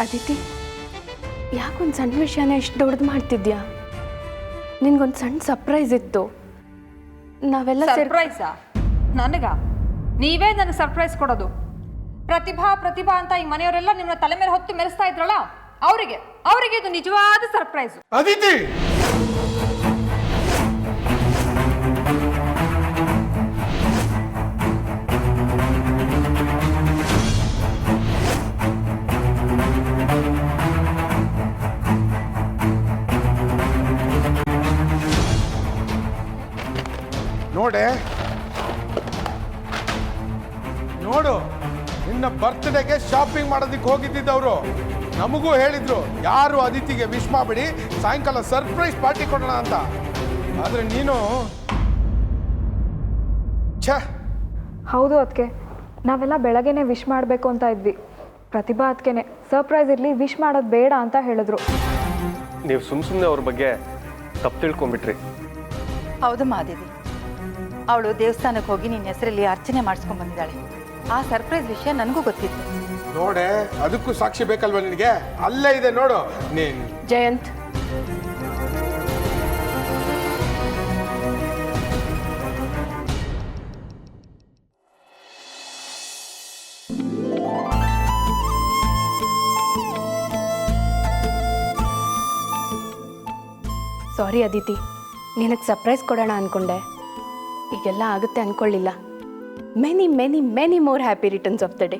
ಅದಿತಿ, ಯಾಕೊಂದು ಸಣ್ಣ ವಿಷಯನ ಇಷ್ಟು ದೊಡ್ಡದು ಮಾಡ್ತಿದ್ಯಾ? ನಿನ್ಗೊಂದು ಸಣ್ಣ ಸರ್ಪ್ರೈಸ್ ಇತ್ತು. ನಾವೆಲ್ಲ ಸರ್ಪ್ರೈಸಾ? ನನಗ? ನೀವೇ ನನಗೆ ಸರ್ಪ್ರೈಸ್ ಕೊಡೋದು? ಪ್ರತಿಭಾ ಅಂತ ಈ ಮನೆಯವರೆಲ್ಲ ನಿಮ್ಮ ತಲೆ ಮೇಲೆ ಹೊತ್ತು ಮೆರೆಸ್ತಾ ಇದ್ರಲ್ಲ, ಅವರಿಗೆ ಇದು ನಿಜವಾದ ಸರ್ಪ್ರೈಸ್. ಅದಿತಿ, ನೋಡು, ನಿನ್ನ ಬರ್ತ್ಡೇಗೆ ಶಾಪಿಂಗ್ ಮಾಡೋದಕ್ಕೆ ಹೋಗಿದ್ದವರು ನಮಗೂ ಹೇಳಿದ್ರು, ಯಾರು ಅದಿತಿಗೆ ವಿಶ್ ಮಾಡಬೇಡಿ, ಸಾಯಂಕಾಲ ಸರ್ಪ್ರೈಸ್ ಪಾರ್ಟಿ ಕೊಡೋಣ ಅಂತ. ಆದ್ರೆ ನೀನು ಹೌದು ಅದಕ್ಕೆ, ನಾವೆಲ್ಲ ಬೆಳಗ್ಗೆನೆ ವಿಶ್ ಮಾಡಬೇಕು ಅಂತ ಇದ್ವಿ. ಪ್ರತಿಭಾ ಅದಕ್ಕೆ ಸರ್ಪ್ರೈಸ್ ಇರಲಿ, ವಿಶ್ ಮಾಡೋದು ಬೇಡ ಅಂತ ಹೇಳಿದ್ರು. ನೀವು ಸುಮ್ಮನೆ ಅವ್ರ ಬಗ್ಗೆ ತಪ್ಪು ತಿಳ್ಕೊಂಬಿಟ್ರಿ. ಹೌದು ಮಾದೇವಿ, ಅವಳು ದೇವಸ್ಥಾನಕ್ಕೆ ಹೋಗಿ ನಿನ್ನ ಹೆಸರಲ್ಲಿ ಅರ್ಚನೆ ಮಾಡಿಸ್ಕೊಂಡ್ ಬಂದಿದ್ದಾಳೆ. ಆ ಸರ್ಪ್ರೈಸ್ ವಿಷಯ ನನಗೂ ಗೊತ್ತಿತ್ತು. ನೋಡೆ, ಅದಕ್ಕೂ ಸಾಕ್ಷಿ ಬೇಕಲ್ವ ನಿನಗೆ? ಅಲ್ಲೇ ಇದೆ ನೋಡು. ನೀನ್ ಜಯಂತ್, ಸಾರಿ ಅದಿತಿ, ನಿನಗೆ ಸರ್ಪ್ರೈಸ್ ಕೊಡೋಣ ಅಂದ್ಕೊಂಡೆ. ಈಗೆಲ್ಲ ಆಗುತ್ತೆ ಅಂದ್ಕೊಳ್ಳಿಲ್ಲ. Many many many more happy returns of the day.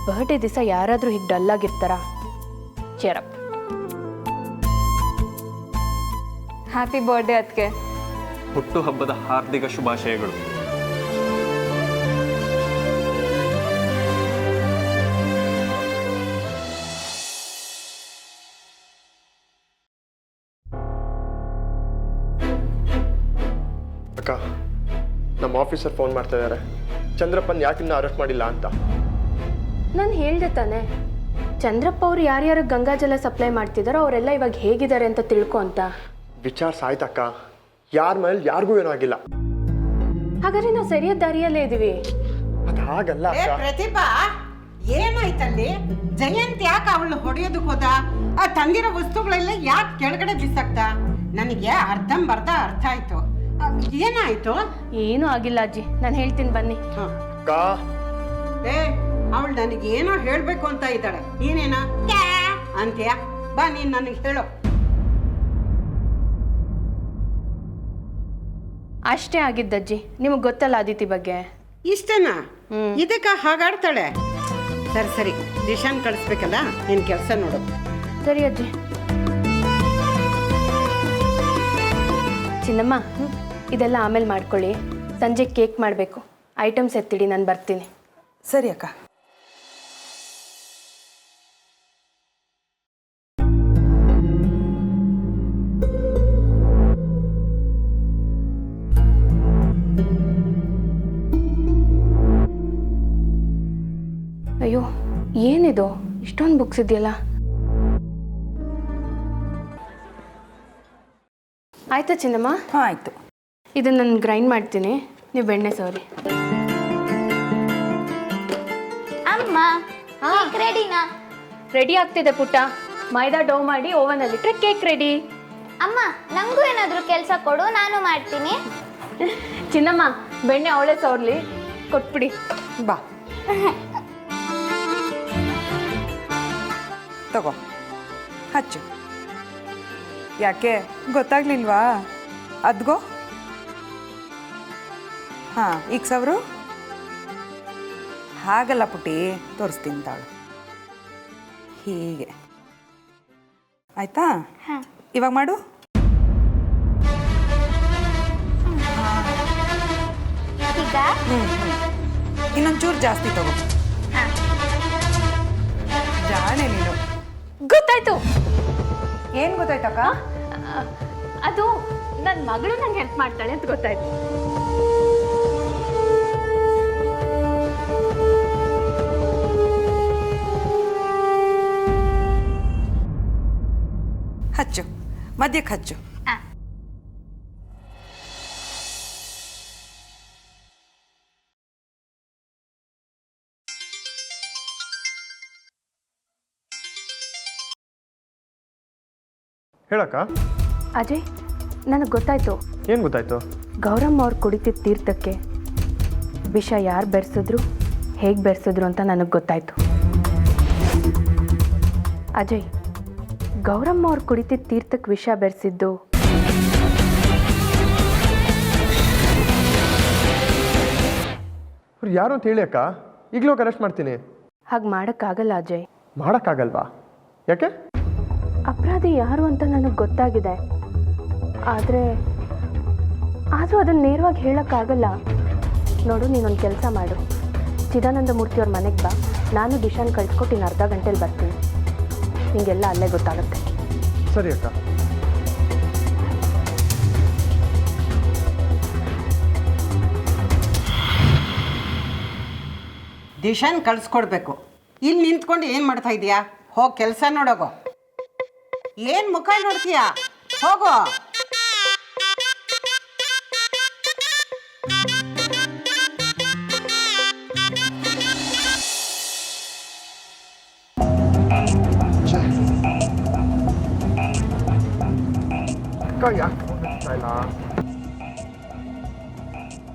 Birthday ದಿವಸ ಯಾರಾದರೂ ಹೀಗೆ ಡಲ್ ಆಗಿರ್ತಾರಾ? ಚೇರಪ್. ಹ್ಯಾಪಿ ಬರ್ಡೇ ಅದಕ್ಕೆ. ಹುಟ್ಟು ಹಬ್ಬದ ಹಾರ್ದಿಕ ಶುಭಾಶಯಗಳು. ಅಕ್ಕ, ನಮ್ಮ ಆಫೀಸರ್ ಫೋನ್ ಮಾಡ್ತಾ ಇದ್ದಾರೆ, ಚಂದ್ರಪ್ಪನ್ ಯಾಕಿನ್ನ ಅರೆಸ್ಟ್ ಮಾಡಿಲ್ಲ ಅಂತ. ನಾನು ಹೇಳ್ದೆ ತಾನೆ, ಚಂದ್ರಪ್ಪ ಅವರು ಯಾರ್ಯಾರು ಗಂಗಾಜಲ ಸಪ್ಲೈ ಮಾಡ್ತಿದ್ದಾರೋ ಅವರೆಲ್ಲ ಇವಾಗ ಹೇಗಿದ್ದಾರೆ ಅಂತ ತಿಳ್ಕೊ ಅಂತ. ವಿಚಾರ ಸಾಯ್ತಕ್ಕ, ಯಾರ ಮೇಲೆ ಯಾರಿಗೂ ಏನೂ ಆಗಿಲ್ಲ. ಹಾಗಾದ್ರೆ ನಾವು ಸರಿಯಾದ ದಾರಿಯಲ್ಲೇ ಇದೀವಿ. ಅದು ಹಾಗಲ್ಲ ಅಕ್ಕ. ಪ್ರತಿಭಾ, ಏನಾಯ್ತಲ್ಲಿ? ಜಯಂತ್ ಯಾಕೆ ಅವಳು ಹೊಡೆಯೋದಕ್ಕೆ ಹೋದ? ಆ ತಂದಿರೋ ವಸ್ತುಗಳೆಲ್ಲ ಯಾಕೆ ಕೆಳಗಡೆ ಬಿಸಾಕ್ತ? ನನಗೆ ಅರ್ಧಂಬರ್ಧ ಅರ್ಥ ಆಯ್ತು. ಏನಾಯ್ತು? ಏನೂ ಆಗಿಲ್ಲ ಅಜ್ಜಿ, ನಾನು ಹೇಳ್ತೀನಿ ಬನ್ನಿ. ಅಕ್ಕ, ಅವಳು ನನಗೆ ಏನೋ ಹೇಳ್ಬೇಕು ಅಂತ ಇದ್ದಾಳೆ. ನೀನೇನ ಅಂತ್ಯ? ಬಾ, ನೀನ್ ನನಗೆ ಹೇಳು. ಅಷ್ಟೇ ಆಗಿದ್ದಜ್ಜಿ, ನಿಮಗೆ ಗೊತ್ತಲ್ಲ ಅದಿತಿ ಬಗ್ಗೆ. ಇಷ್ಟನಾ? ಇದಕ್ಕ ಹಾಗಾಡ್ತಾಳೆ? ಸರಿ ಸರಿ, ದಿಶಾನ್ ಕಳಿಸ್ಬೇಕಲ್ಲ, ನಿನ್ ಕೆಲಸ ನೋಡು. ಸರಿ ಅಜ್ಜಿ. ಚಿನ್ನಮ್ಮ, ಇದೆಲ್ಲ ಆಮೇಲೆ ಮಾಡ್ಕೊಳ್ಳಿ. ಸಂಜೆ ಕೇಕ್ ಮಾಡಬೇಕು. ಐಟಮ್ಸ್ ಎತ್ತಿಡಿ, ನಾನು ಬರ್ತೀನಿ. ಸರಿ ಅಕ್ಕ. ಅಯ್ಯೋ, ಏನಿದು ಇಷ್ಟೊಂದು ಬುಕ್ಸ್ ಇದೆಯಲ್ಲ? ಆಯ್ತಾ ಚಿನ್ನಮ್ಮ? ಹಾಂ ಆಯಿತು. ಇದನ್ನು ನಾನು ಗ್ರೈಂಡ್ ಮಾಡ್ತೀನಿ, ನೀವು ಬೆಣ್ಣೆ ಸವರಿ. ಅಮ್ಮ, ರೆಡಿನಾ? ರೆಡಿ ಆಗ್ತಿದೆ ಪುಟ್ಟ. ಮೈದಾ ಡೋ ಮಾಡಿ ಓವನಲ್ಲಿಟ್ಟರೆ ಕೇಕ್ ರೆಡಿ. ಅಮ್ಮ, ನಂಗೂ ಏನಾದರೂ ಕೆಲಸ ಕೊಡು, ನಾನು ಮಾಡ್ತೀನಿ. ಚಿನ್ನಮ್ಮ, ಬೆಣ್ಣೆ ಅವಳೆ ಸವರ್ಲಿ, ಕೊಟ್ಬಿಡಿ. ಬಾ ತಗೋ, ಹಚ್ಚು. ಯಾಕೆ ಗೊತ್ತಾಗ್ಲಿಲ್ವಾ? ಅದ್ಗೋ. ಹಾಂ, ಈಗ ಸವರು. ಹಾಗಲ್ಲ ಪುಟ್ಟಿ, ತೋರಿಸ್ತೀನಿ ತಾಳು. ಹೀಗೆ ಆಯ್ತಾ? ಇವಾಗ ಮಾಡು. ಇನ್ನೊಂಚೂರು ಜಾಸ್ತಿ ತಗೋ. ಜಾಣೆ ನೀನು. ಗೊತ್ತಾಯ್ತು. ಏನು ಗೊತ್ತಾಯ್ತಕ್ಕ? ಅದು ನನ್ನ ಮಗಳು ನಂಗೆ ಹೆಲ್ಪ್ ಮಾಡ್ತಾಳೆ ಅಂತ ಗೊತ್ತಾಯ್ತು. ಹಚ್ಚು, ಮಧ್ಯಕ್ಕೆ ಹಚ್ಚು. ಹೇಳಕ್ಕ. ಅಜಯ್, ನನಗೆ ಗೊತ್ತಾಯ್ತು. ಏನು ಗೊತ್ತಾಯ್ತು? ಗೌರಮ್ಮ ಅವ್ರು ಕುಡಿತಿದ್ದ ತೀರ್ಥಕ್ಕೆ ವಿಷ ಯಾರು ಬೆರೆಸಿದ್ರು, ಹೇಗೆ ಬೆರೆಸಿದ್ರು ಅಂತ ನನಗೆ ಗೊತ್ತಾಯ್ತು. ಅಜಯ್, ಗೌರಮ್ಮ ಅವ್ರು ಕುಡಿತಿದ್ದ ತೀರ್ಥಕ್ಕೆ ವಿಷ ಬೆರೆಸಿದ್ದು ಅವ್ರು ಯಾರು ಅಂತ ಹೇಳಿ ಅಕ್ಕ, ಈಗಲೂ ಅರೆಸ್ಟ್ ಮಾಡ್ತೀನಿ. ಹಾಗೆ ಮಾಡೋಕ್ಕಾಗಲ್ಲ ಅಜಯ್. ಮಾಡೋಕ್ಕಾಗಲ್ವಾ? ಯಾಕೆ? ಅಪರಾಧಿ ಯಾರು ಅಂತ ನನಗೆ ಗೊತ್ತಾಗಿದೆ. ಆದರೂ ಅದನ್ನು ನೇರವಾಗಿ ಹೇಳೋಕ್ಕಾಗಲ್ಲ. ನೋಡು, ನೀನೊಂದು ಕೆಲಸ ಮಾಡು. ಚಿದಾನಂದ ಮೂರ್ತಿಯವ್ರ ಮನೆಗೆ ಬಾ, ನಾನು ದಿಶಾನ್ ಕಳ್ಸ್ಕೊಟ್ಟು ಇನ್ನು ಅರ್ಧ ಗಂಟೆಲಿ ಬರ್ತೀನಿ. ನಿಮಗೆಲ್ಲ ಅಲ್ಲೇ ಗೊತ್ತಾಗುತ್ತೆ. ಸರಿ ಅಕ್ಕ. ದಿಶಾನ್ ಕಳಿಸ್ಕೊಡ್ಬೇಕು. ಇಲ್ಲಿ ನಿಂತ್ಕೊಂಡು ಏನು ಮಾಡ್ತಾ ಇದೀಯಾ? ಹೋಗಿ ಕೆಲಸ ನೋಡೋಗೋ. ಏನು ಮುಖ ನೋಡ್ತೀಯಾ? ಹೋಗೋ.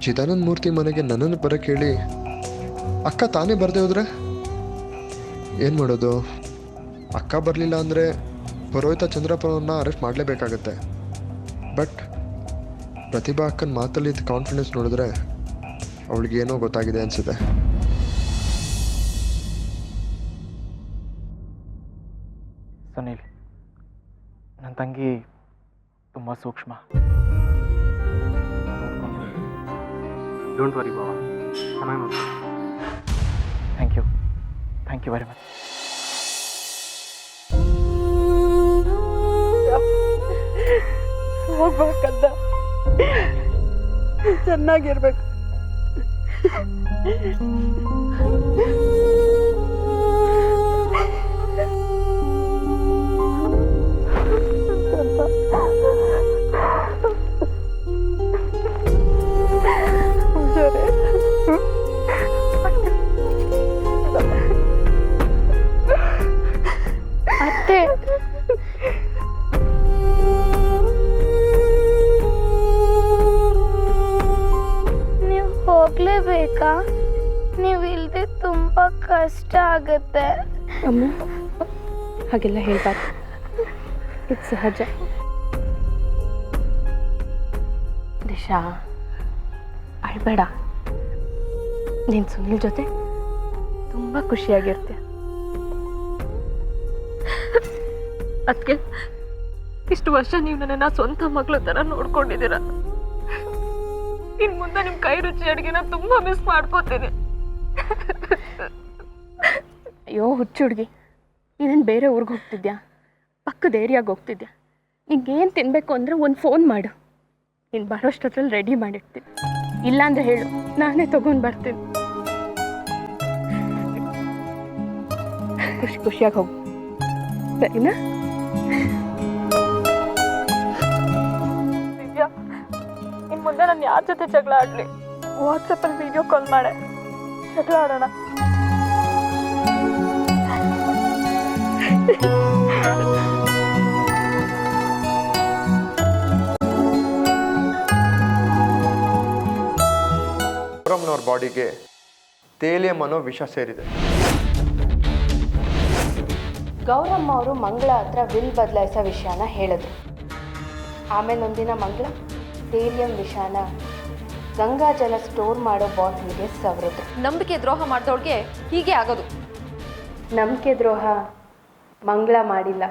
ಚಿದಾನಂದ ಮೂರ್ತಿ ಮನೆಗೆ ನನ್ನನ್ನು ಬರಕ್ಕೆ ಹೇಳಿ ಅಕ್ಕ ತಾನೇ ಬರದೆ ಹೋದ್ರೆ ಏನು ಮಾಡೋದು? ಅಕ್ಕ ಬರಲಿಲ್ಲ ಅಂದರೆ ಪುರೋಹಿತ ಚಂದ್ರಪ್ಪನವ್ರನ್ನ ಅರೆಸ್ಟ್ ಮಾಡಲೇಬೇಕಾಗತ್ತೆ. ಬಟ್ ಪ್ರತಿಭಾ ಅಕ್ಕನ ಮಾತಲ್ಲಿ ಕಾನ್ಫಿಡೆನ್ಸ್ ನೋಡಿದ್ರೆ ಅವಳಿಗೇನೋ ಗೊತ್ತಾಗಿದೆ ಅನಿಸುತ್ತೆ. ಸುನೀಲ್, ನನ್ನ ತಂಗಿ ತುಂಬ ಸೂಕ್ಷ್ಮ. ಡೋಂಟ್ ವರಿ ಬಾವ, ಚೆನ್ನಾಗಿ ನೋಡಿ. Thank you very much. ಹೋಗ್ಬೇಕಂತ ಚೆನ್ನಾಗಿರ್ಬೇಕು. ಅತ್ತೆ, ನೀವು ಹೋಗ್ಲೇಬೇಕಾ? ನೀವು ಇಲ್ದೆ ತುಂಬಾ ಕಷ್ಟ ಆಗುತ್ತೆ. ಅಮ್ಮ, ಹಾಗೆಲ್ಲ ಹೇಳ್ಬಾರ್ದು. ಇದು ಸಹಜ. ದಿಶಾ, ಅಳ್ಬೇಡ. ನೀನು ಸುನಿಲ್ ಜೊತೆ ತುಂಬ ಖುಷಿಯಾಗಿರ್ತೀಯ. ಅದಕ್ಕೆ ಇಷ್ಟು ವರ್ಷ ನೀವು ನನ್ನನ್ನು ಸ್ವಂತ ಮಗಳ ಥರ ನೋಡ್ಕೊಂಡಿದ್ದೀರ. ಇನ್ನು ಮುಂದೆ ನಿಮ್ಮ ಕೈ ರುಚಿ ಅಡುಗೆನ ತುಂಬ ಮಿಸ್ ಮಾಡ್ಕೋತೀನಿ. ಅಯ್ಯೋ ಹುಚ್ಚು ಹುಡುಗಿ, ನೀನೇನು ಬೇರೆ ಊರಿಗೆ ಹೋಗ್ತಿದ್ಯಾ? ಪಕ್ಕದ ಏರಿಯಾಗೆ ಹೋಗ್ತಿದ್ಯಾ? ನಿಂಗೇನು ತಿನ್ನಬೇಕು ಅಂದರೆ ಒಂದು ಫೋನ್ ಮಾಡು, ನೀನು ಬರೋಷ್ಟೊತ್ತಲ್ಲಿ ರೆಡಿ ಮಾಡಿರ್ತೀನಿ. ಇಲ್ಲಾಂದರೆ ಹೇಳು, ನಾನೇ ತೊಗೊಂಡು ಬರ್ತೀನಿ. ಖುಷಿಯಾಗಿ ಹೋಗು, ಸರಿನಾ? ದಿವ್ಯಾ, ಇನ್ನು ಮುಂದೆ ನಾನು ಯಾರ ಜೊತೆ ಜಗಳ ಆಡಲಿ, ವಾಟ್ಸಪ್ಪಲ್ಲಿ ವಿಡಿಯೋ ಕಾಲ್ ಮಾಡೆ ಜಗಳ ಆಡೋಣ. ಗೌರಮ್ಮನವ್ರ ಬಾಡಿಗೆ ತೇಲಿಯಂ ಅನ್ನೋ ವಿಷ ಸೇರಿದೆ. ಗೌರಮ್ಮ ಅವರು ಮಂಗಳ ಹತ್ರ ವಿಲ್ ಬದಲಾಯಿಸೋ ವಿಷಯನ ಹೇಳಿದ್ರು. ಆಮೇಲೆ ಒಂದಿನ ಮಂಗಳ ತೇಲಿಯಂ ವಿಷಾನ ಗಂಗಾಜಲ ಸ್ಟೋರ್ ಮಾಡೋ ಬಾಟ್ಲಿಗೆ ಸವರಿದ್ರು. ನಂಬಿಕೆ ದ್ರೋಹ ಮಾಡಿದವ್ರಿಗೆ ಹೀಗೆ ಆಗೋದು. ನಂಬಿಕೆ ದ್ರೋಹ ಮಂಗಳ ಮಾಡಿಲ್ಲ.